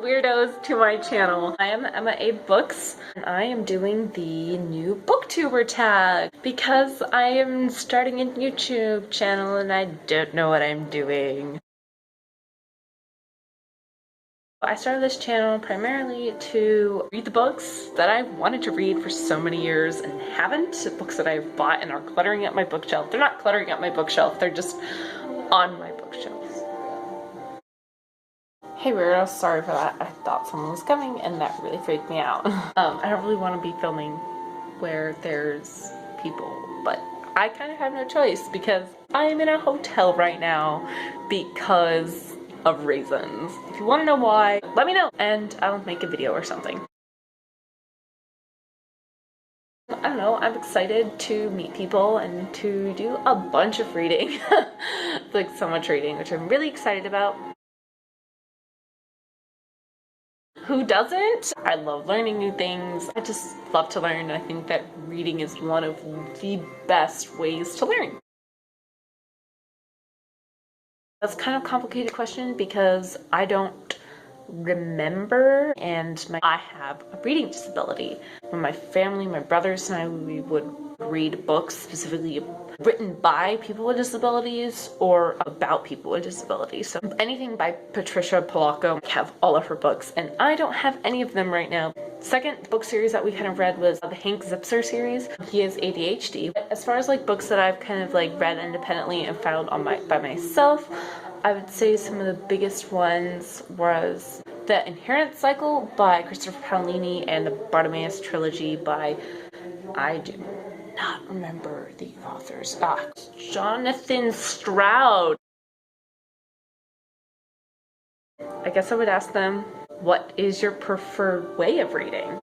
Welcome weirdos to my channel. I am EmmaAbe Books and I am doing the new booktuber tag because I am starting a YouTube channel and I don't know what I'm doing. I started this channel primarily to read the books that I wanted to read for so many years and haven't. Books that I've bought and are cluttering up my bookshelf. They're not cluttering up my bookshelf, they're just on my bookshelves. Hey weirdos, sorry for that. I thought someone was coming and that really freaked me out. I don't really want to be filming where there's people, but I kind of have no choice because I am in a hotel right now because of reasons. If you want to know why, let me know and I'll make a video or something. I don't know, I'm excited to meet people and to do a bunch of reading. Like so much reading, which I'm really excited about. Who doesn't? I love learning new things. I just love to learn. I think that reading is one of the best ways to learn. That's kind of a complicated question because I don't remember and I have a reading disability. When my family, my brothers and I, we would read books specifically written by people with disabilities or about people with disabilities. So anything by Patricia Polacco, I have all of her books and I don't have any of them right now. Second book series that we kind of read was the Hank Zipser series. He has ADHD. As far as like books that I've kind of like read independently and found on by myself, I would say some of the biggest ones was The Inherent Cycle by Christopher Paolini and the Bartimaeus trilogy by, I do not remember the authors. Jonathan Stroud. I guess I would ask them, what is your preferred way of reading?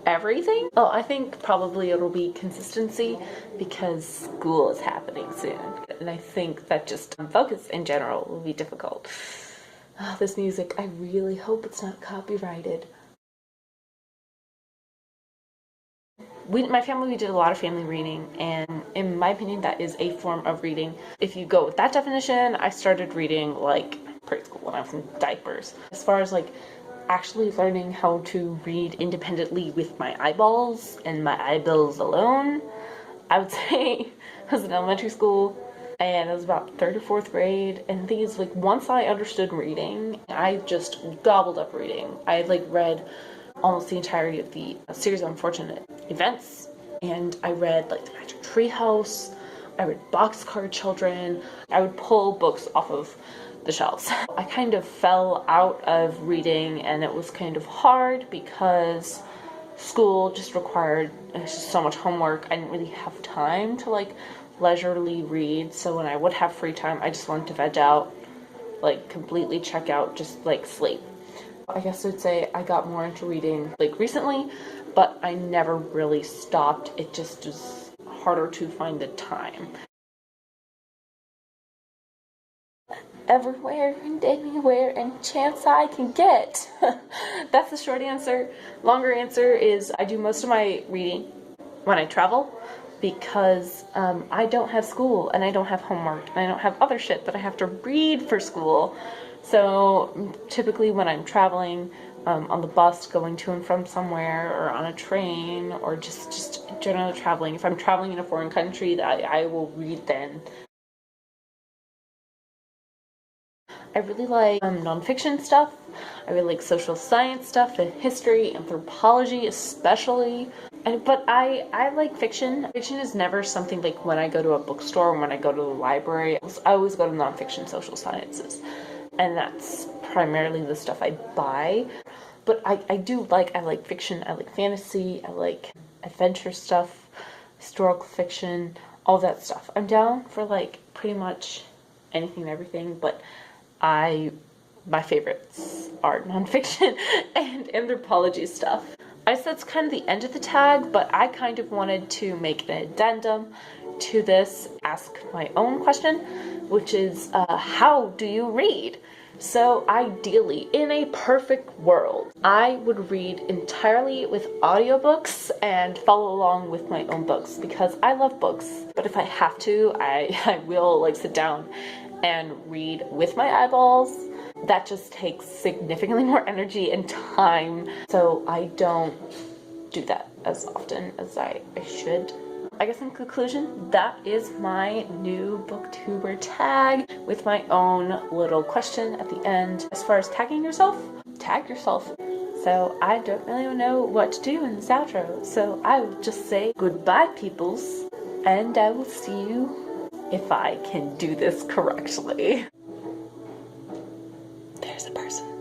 Everything? Oh, I think probably it'll be consistency because school is happening soon. And I think that just focus in general will be difficult. Oh, this music, I really hope it's not copyrighted. My family, we did a lot of family reading, and in my opinion, that is a form of reading. If you go with that definition, I started reading like preschool when I was in diapers. As far as like actually learning how to read independently with my eyeballs and my eyeballs alone, I would say I was in elementary school and it was about 3rd or 4th grade, and the thing is, like, once I understood reading, I just gobbled up reading. I had like read almost the entirety of the series of Unfortunate Events, and I read like The Magic Tree House, I read Boxcar Children. I would pull books off of the shelves. I kind of fell out of reading and it was kind of hard because school just required just so much homework. I didn't really have time to like leisurely read, so when I would have free time I just wanted to veg out, like completely check out, just like sleep. I guess I'd say I got more into reading like recently, but I never really stopped. It just was harder to find the time. Everywhere and anywhere and chance I can get. That's the short answer. Longer answer is I do most of my reading when I travel because I don't have school and I don't have homework and I don't have other shit that I have to read for school. So typically when I'm traveling on the bus going to and from somewhere, or on a train, or just generally traveling, if I'm traveling in a foreign country, I will read then. I really like nonfiction stuff. I really like social science stuff and history, anthropology especially. But I like fiction. Fiction is never something like when I go to a bookstore or when I go to the library. I always go to nonfiction social sciences. And that's primarily the stuff I buy. But I like fiction. I like fantasy. I like adventure stuff, historical fiction, all that stuff. I'm down for like pretty much anything and everything, but my favorites are nonfiction and anthropology stuff. I guess that's kind of the end of the tag, but I kind of wanted to make an addendum to this, ask my own question, which is, how do you read? So ideally, in a perfect world, I would read entirely with audiobooks and follow along with my own books because I love books. But if I have to, I will like sit down and read with my eyeballs. That just takes significantly more energy and time, so I don't do that as often as I should. I guess in conclusion, that is my new booktuber tag with my own little question at the end. As far as tagging yourself, tag yourself. So I don't really know what to do in this outro, so I will just say goodbye, peoples, and I will see you if I can do this correctly. There's a person.